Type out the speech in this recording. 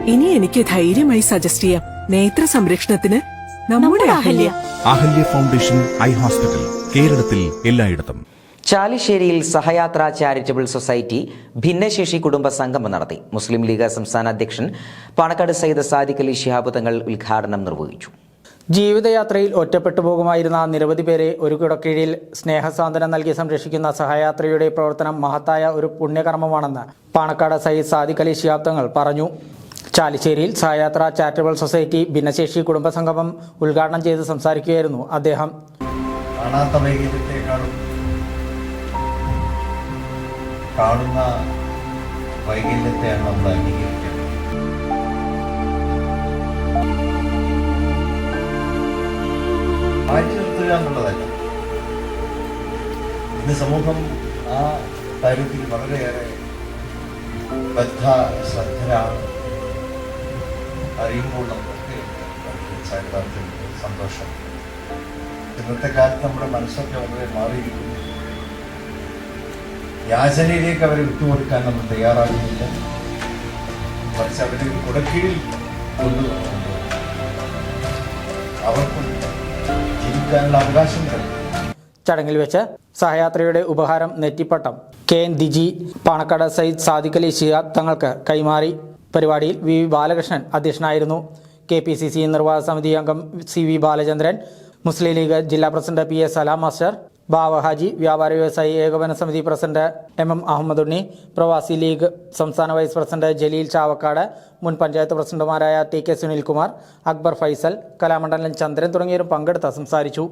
ഇനി എനിക്ക് ധൈര്യമായി സജസ്റ്റ് ചെയ്യാം. നേത്ര സംരക്ഷണത്തിന് നമ്മുടെ Ahalya. Ahalya foundation eye hospital, കേരളത്തിൽ എല്ലായിടത്തും. ചാലിശ്ശേരിയിൽ സഹയാത്ര ചാരിറ്റബിൾ സൊസൈറ്റി ഭിന്നശേഷി കുടുംബ സംഗമം നടത്തി. മുസ്ലിം ലീഗ് സംസ്ഥാന അധ്യക്ഷൻ പാണക്കാട് സയ്യിദ് സാദിഖ് അലി ശിഹാബ് തങ്ങൾ ഉദ്ഘാടനം നിർവഹിച്ചു. ജീവിതയാത്രയിൽ ഒറ്റപ്പെട്ടു പോകുമായിരുന്ന നിരവധി പേരെ ഒരു കുടക്കീഴിൽ സ്നേഹസാന്ത്വനം നൽകി സംരക്ഷിക്കുന്ന സഹയാത്രയുടെ പ്രവർത്തനം മഹത്തായ ഒരു പുണ്യകർമ്മമാണെന്ന് പാണക്കാട് സയ്യിദ് സാദിഖ് അലി ശിഹാബ് തങ്ങൾ പറഞ്ഞു. ചാലിശ്ശേരിയിൽ സഹയാത്ര ചാരിറ്റബിൾ സൊസൈറ്റി ഭിന്നശേഷി കുടുംബ സംഗമം ഉദ്ഘാടനം ചെയ്ത് സംസാരിക്കുകയായിരുന്നു അദ്ദേഹം. കാണുന്ന വൈകല്യത്തെയാണ് നമ്മൾ അംഗീകരിക്കുന്നത്. മാറ്റി നിർത്തുക എന്നുള്ളതല്ല. ഇന്ന് സമൂഹം ആ കാര്യത്തിൽ വളരെയേറെ ശ്രദ്ധരാണ്. അറിയുമ്പോൾ നമുക്ക് സന്തോഷം. ഇന്നത്തെ കാലത്ത് നമ്മുടെ മനസ്സൊക്കെ വളരെ മാറിയിരിക്കുന്നു. യാചനയിലേക്ക് അവരെ വിട്ടുകൊടുക്കാൻ നമ്മൾ തയ്യാറാകുന്നില്ല. പക്ഷെ അവരെ കുടക്കീഴിൽ കൊണ്ടുവന്നു അവർക്കും ജീവിക്കാനുള്ള അവകാശം തരും. ചടങ്ങിൽ വെച്ച് സഹയാത്രയുടെ ഉപഹാരം നെറ്റിപ്പട്ടം KN ദിജി പാണക്കാട് സയ്യിദ് സാദിഖ് അലി ശിഹാബ് തങ്ങൾക്ക് കൈമാറി. പരിപാടിയിൽ VV ബാലകൃഷ്ണൻ അധ്യക്ഷനായിരുന്നു. KPCC നിർവാഹക സമിതി അംഗം CV ബാലചന്ദ്രൻ, മുസ്ലിം ലീഗ് ജില്ലാ പ്രസിഡന്റ് PS സലാം മാസ്റ്റർ, ബാവ ഹാജി, വ്യാപാര വ്യവസായി ഏകോപന സമിതി പ്രസിഡന്റ് MM അഹമ്മദ് ഉണ്ണി, പ്രവാസി ലീഗ് സംസ്ഥാന വൈസ് പ്രസിഡന്റ് ജലീൽ ചാവക്കാട്, മുൻ പഞ്ചായത്ത് പ്രസിഡന്റുമാരായ TK സുനിൽകുമാർ, അക്ബർ ഫൈസൽ, കലാമണ്ഡലം ചന്ദ്രൻ തുടങ്ങിയവരും പങ്കെടുത്ത് സംസാരിച്ചു.